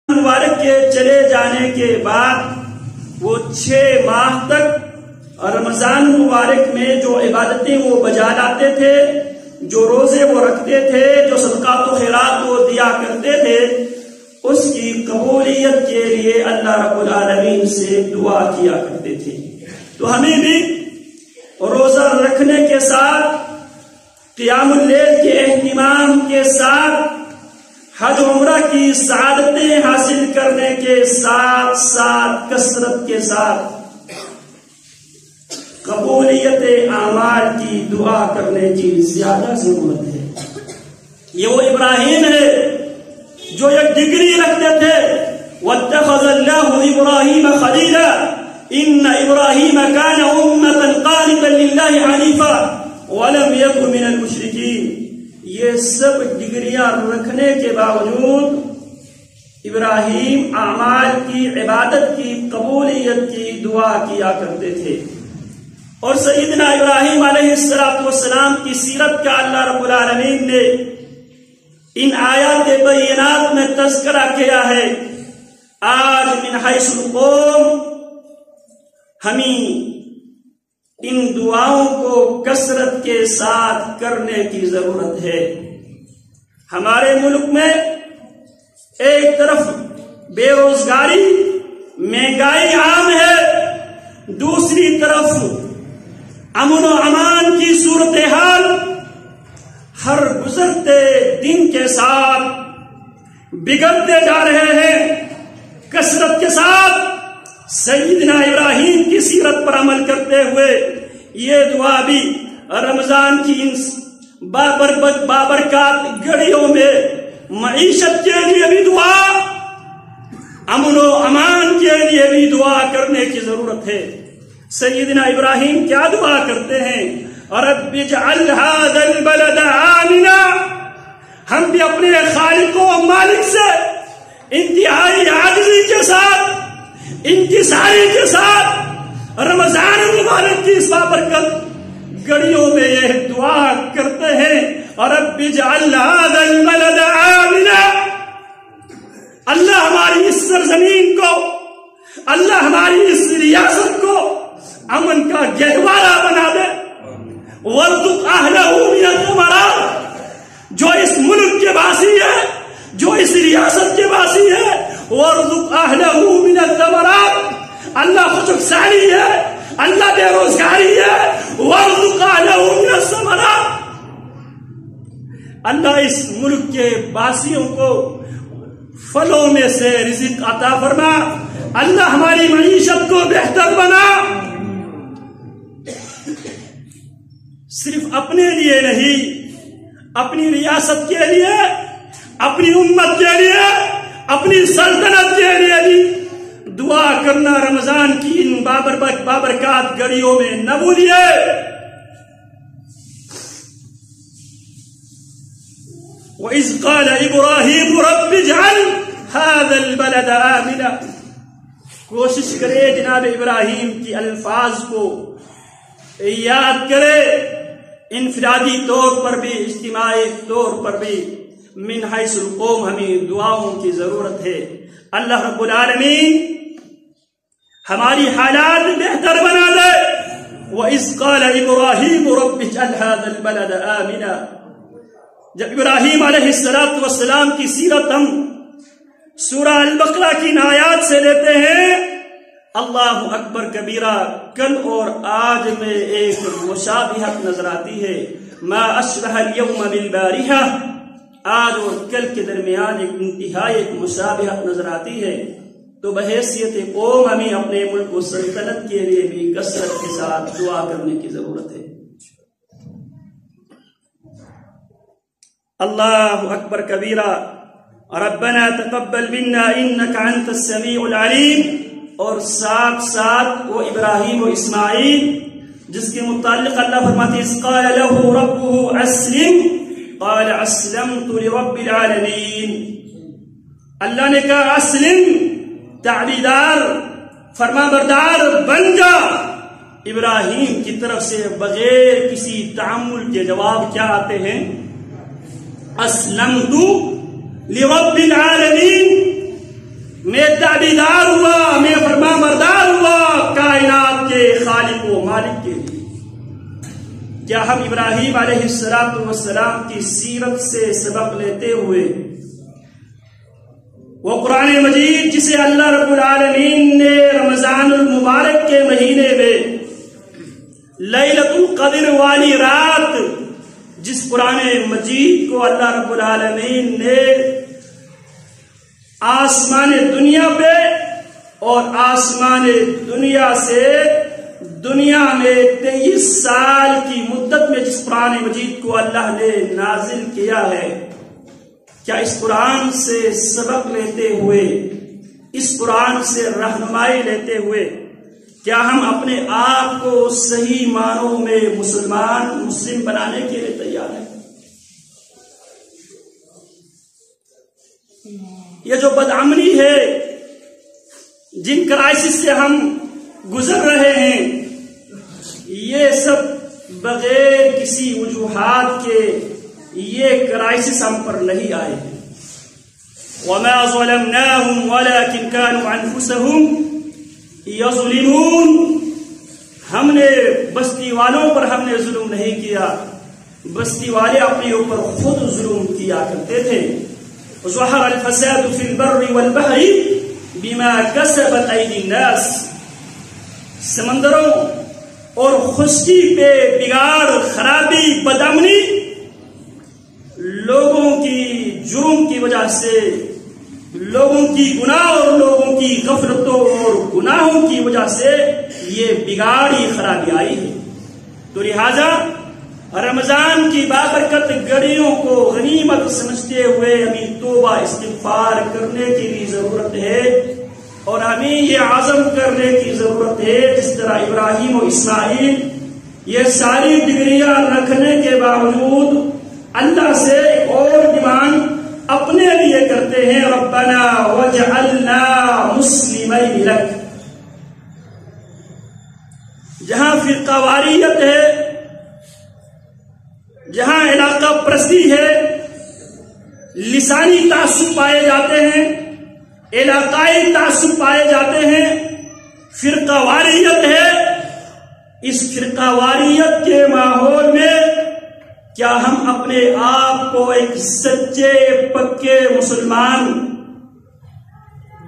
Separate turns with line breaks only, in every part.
مبارک کے چلے جانے کے بعد وہ 6 ماہ تک رمضان مبارک میں جو عبادتیں وہ بجا لاتے تھے، جو روزے وہ رکھتے تھے، جو صدقات و خیرات وہ دیا کرتے تھے، اس کی قبولیت کے لیے اللہ رب العالمین سے دعا کیا کرتے تھے۔ تو ہمیں بھی روزہ رکھنے کے ساتھ، قیام اللیل کے اہتمام کے ساتھ، حج عمرہ کی سعادتیں حاصل کرنے کے ساتھ ساتھ کثرت کے ساتھ قبولیت اعمال کی دعا کرنے کی زیادہ ضرورت ہے۔ یہ وہ ابراہیم ہے جو ایک ڈگری رکھتے تھے، وَاتَّخَذَ اللَّهُ إِبْرَاهِيمَ خَلِيلًا إِنَّ إِبْرَاهِيمَ كَانَ أُمَّةً قَانِتًا لِلَّهِ حَنِيفًا وَلَمْ يَكُن مِنَ الْمُشْرِكِينَ۔ یہ سب ڈگریاں رکھنے کے باوجود ابراہیم اعمال کی، عبادت کی قبولیت کی دعا کیا کرتے تھے۔ اور سیدنا ابراہیم علیہ السلام کی سیرت کا اللہ رب العالمین نے ان آیات بینات میں تذکرہ کیا ہے۔ آج من حیث القوم ہمیں ان دعاؤں کو کثرت کے ساتھ کرنے کی ضرورت ہے۔ ہمارے ملک میں ایک طرف بے روزگاری، مہنگائی عام ہے، دوسری طرف امن و امان کی صورتحال ہر گزرتے دن کے ساتھ بگڑتے جا رہے ہیں۔ کثرت کے ساتھ سیدنا ابراہیم کی سیرت پر عمل کرتے ہوئے یہ دعا بھی رمضان کی ان بابرکات گھڑیوں میں معیشت کے لیے بھی دعا، امن و امان کے لیے بھی دعا کرنے کی ضرورت ہے۔ سیدنا ابراہیم کیا دعا کرتے ہیں؟ رب اجعل هذا البلد آمنا۔ ہم بھی اپنے خالق و مالک سے انتہائی عاجزی کے ساتھ، انکساری کے ساتھ رمضان مبارک کی اس بابرکت گھڑیوں میں یہ دعا کرتے ہیں، رب اجعل هذا البلد آمنا۔ اللہ ہماری اس سرزمین کو، اللہ ہماری اس ریاست کو امن کا گہوارہ بنا دے۔ وارزق اہلہ من الثمرات، جو اس ملک کے باسی ہے، جو اس ریاست کے باسی ہے، وارزق اہلہ من الثمرات، اللہ خشک سالی ہے، اللہ بے روزگاری ہے، وارزق اہلہ من الثمرات، اللہ اس ملک کے باسیوں کو پھلوں میں سے رزق عطا فرما، اللہ ہماری معیشت کو بہتر بنا۔ صرف اپنے لیے نہیں، اپنی ریاست کے لیے، اپنی امت کے لیے، اپنی سلطنت کے لیے بھی دعا کرنا رمضان کی ان بابرکات گھڑیوں میں نہ بھولیے۔ وَإِذْ قَالَ إِبْرَاهِيمُ رَبِّ اجْعَلْ هَذَا الْبَلَدَ آمِنًا۔ کوشش کرے جناب ابراہیم کی الفاظ کو یاد کرے، انفرادی طور پر بھی، اجتماعی طور پر بھی، من حیث القوم ہمیں دعاؤں کی ضرورت ہے۔ اللہ رب العالمین ہماری حالات بہتر بنا دے۔ وَإِذْ قَالَ إِبْرَاهِيمُ رَبِّ اجْعَلْ هَذَا الْبَلَدَ آمِنًا۔ جب ابراہیم علیہ السلام کی سیرت ہم سورہ البقرہ کی آیات سے لیتے ہیں، اللہ اکبر کبیرہ، کل اور آج میں ایک مشابہت نظر آتی ہے۔ ما اشبہ اليوم بالبارحہ، آج اور کل کے درمیان ایک انتہائی مشابہت نظر آتی ہے۔ تو بحیثیت قوم ہمیں اپنے ملک و سلطنت کے لیے بھی کثرت کے ساتھ دعا کرنے کی ضرورت ہے۔ اللہ اکبر کبیرہ، ربنا تقبل منا انک انت السمیع العلیم۔ اور ساتھ ساتھ وہ ابراہیم و اسماعیل جس کے متعلق اللہ فرماتے ہیں، اذ قال له ربه اسلم قال اسلمت لرب العالمین۔ اللہ نے کہا اسلم، تعبیدار، فرما بردار بن جا۔ ابراہیم کی طرف سے بغیر کسی تعامل کے جواب کیا آتے ہیں؟ اسلمت لرب العالمین۔ تابعدار ہوا، میں فرما بردار ہوا کائنات کے خالق و مالک کے لیے۔ کیا ہم ابراہیم علیہ السلام کی سیرت سے سبق لیتے ہوئے وہ قرآن مجید جسے اللہ رب العالمین نے رمضان المبارک کے مہینے میں لیلۃ القدر والی رات، جس قرآن مجید کو اللہ رب العالمین نے آسمان دنیا پہ اور آسمان دنیا سے دنیا میں 23 سال کی مدت میں جس قرآن مجید کو اللہ نے نازل کیا ہے، کیا اس قرآن سے سبق لیتے ہوئے، اس قرآن سے رہنمائی لیتے ہوئے، کیا ہم اپنے آپ کو صحیح معنوں میں مسلم بنانے کے لیے تیار ہیں؟ یہ جو بدعملی ہے، جن کرائسس سے ہم گزر رہے ہیں، یہ سب بغیر کسی وجوہات کے یہ کرائسس ہم پر نہیں آئے ہیں۔ وَمَا ظَلَمْنَاهُمْ وَلَكِنْ كَانُوا أَنفُسَهُمْ يَظْلِمُونَ، ہم نے بستی والوں پر ہم نے ظلم نہیں کیا، بستی والے اپنے اوپر خود ظلم کیا کرتے تھے۔ ظَهَرَ الْفَسَادُ فِي الْبَرِّ وَالْبَحْرِ بِمَا كَسَبَتْ أَيْدِي النَّاسِ، سمندروں اور خشکی پہ بگاڑ، خرابی، بدامنی لوگوں کی جرم کی وجہ سے، لوگوں کی گناہ اور لوگوں کی غفلتوں اور گناہوں کی وجہ سے یہ بگاڑی خرابی آئی ہے۔ تو لہذا رمضان کی بابرکت گھڑیوں کو غنیمت سمجھتے ہوئے ہمیں توبہ استغفار کرنے کی بھی ضرورت ہے، اور ہمیں یہ عزم کرنے کی ضرورت ہے جس طرح ابراہیم و اسماعیل یہ ساری ڈگریاں رکھنے کے باوجود اللہ سے ایک اور ڈیمانڈ اپنے لیے کرتے ہیں، ربنا وجعلنا مسلمین لک۔ جہاں فرقہ واریت ہے، جہاں علاقہ پرستی ہے، لسانی تعصب پائے جاتے ہیں، علاقائی تعصب پائے جاتے ہیں، فرقہ واریت ہے، اس فرقہ واریت کے ماحول میں کیا ہم اپنے آپ کو ایک سچے پکے مسلمان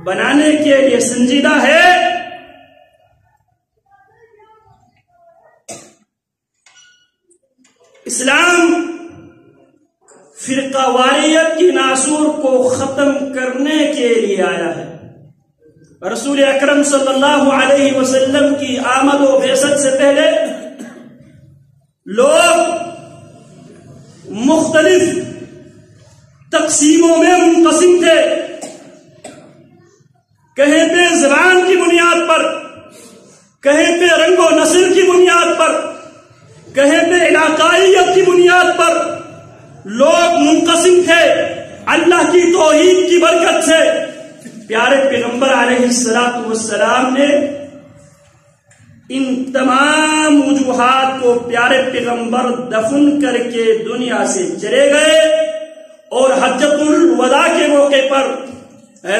بنانے کے لیے سنجیدہ ہے؟ اسلام فرقہ واریت کی ناسور کو ختم کرنے کے لیے آیا ہے۔ رسول اکرم صلی اللہ علیہ وسلم کی آمد و بعثت سے پہلے لوگ مختلف تقسیموں میں منقسم تھے، کہیں پہ زبان کی بنیاد پر، کہیں پہ رنگ و نسل کی بنیاد پر، کہیں پہ علاقائیت کی بنیاد پر لوگ منقسم تھے۔ اللہ کی توحید کی برکت سے پیارے پیغمبر علیہ السلام نے ان تمام وجوہات کو پیارے پیغمبر دفن کر کے دنیا سے چلے گئے، اور حجۃ الوداع کے موقع پر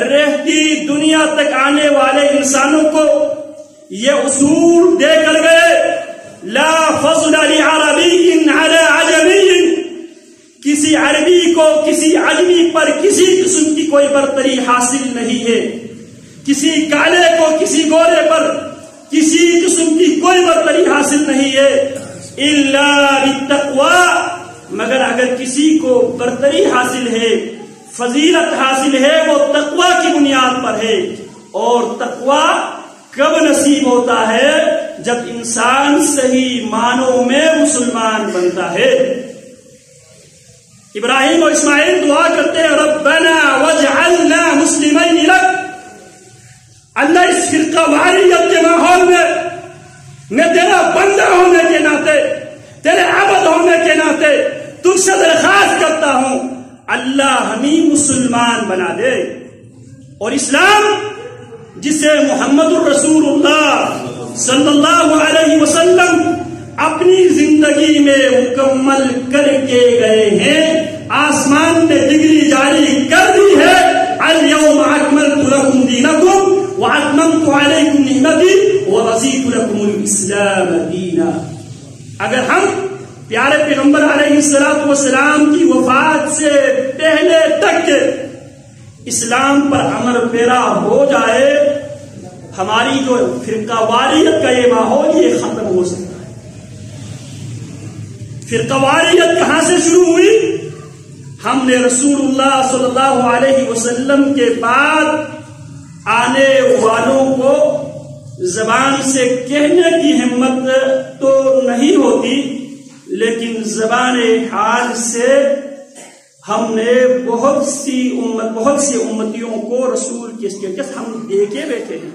رہتی دنیا تک آنے والے انسانوں کو یہ اصول دے کر گئے، لا فضل لعربی علی عجمی، کسی عربی کو کسی عجمی پر کسی قسم کی کوئی برتری حاصل نہیں ہے، کسی کالے کو کسی گورے پر کسی قسم کی کوئی برتری حاصل نہیں ہے، الا بالتقوی، مگر اگر کسی کو برتری حاصل ہے، فضیلت حاصل ہے، وہ تقوی کی بنیاد پر ہے۔ اور تقوی کب نصیب ہوتا ہے؟ جب انسان صحیح معنوں میں مسلمان بنتا ہے۔ ابراہیم و اسماعیل دعا کرتے ہیں، ربنا وجعلنا مسلمین لک، اللہ اس فرقہ واریت کے ماحول میں تیرا بندہ ہونے کے ناطے، تیرے عبد ہونے کے ناطے تجھ سے درخواست کرتا ہوں، اللہ ہمیں مسلمان بنا دے۔ اور اسلام جسے محمد الرسول اللہ صلی اللہ علیہ وسلم اپنی زندگی میں مکمل کر کے گئے ہیں، آسمان نے ڈگری جاری کر دی ہے، الیوم اکملت لکم دینکم، الإسلام دينا. اگر ہم پیارے پیغمبر علیہ السلام کی وفات سے پہلے تک اسلام پر عمل پیرا ہو جائے، ہماری جو فرقہ واریت کا یہ ماحول یہ ختم ہو سکتا ہے. فرقہ واریت کہاں سے شروع ہوئی؟ ہم نے رسول اللہ صلی اللہ علیہ وسلم کے بعد آنے والوں کو زبان سے کہنے کی ہمت تو نہیں ہوتی، لیکن زبان حال سے ہم نے بہت سی امتیوں کو رسول کے اسٹیٹس ہم دیکھے بیٹھے ہیں.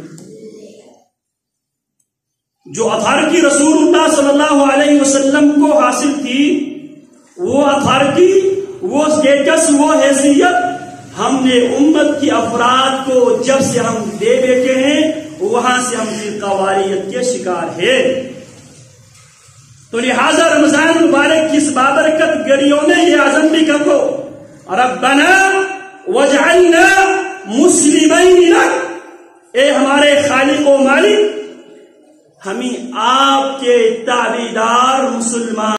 جو اتھارٹی رسول اللہ صلی اللہ علیہ وسلم کو حاصل تھی، وہ اتھارٹی، وہ اسٹیٹس، وہ حیثیت ہم نے امت کی افراد کو جب سے ہم دے بیٹھے ہیں، وہاں سے ہم فرقہ واریت کے شکار ہیں. تو لہذا رمضان مبارک کی اس بابرکت گھڑیوں میں یہ عزم بھی کر لو، ربنا واجعلنا مسلمین لک، اے ہمارے خالق و مالک، ہمیں آپ کے تابعدار مسلمان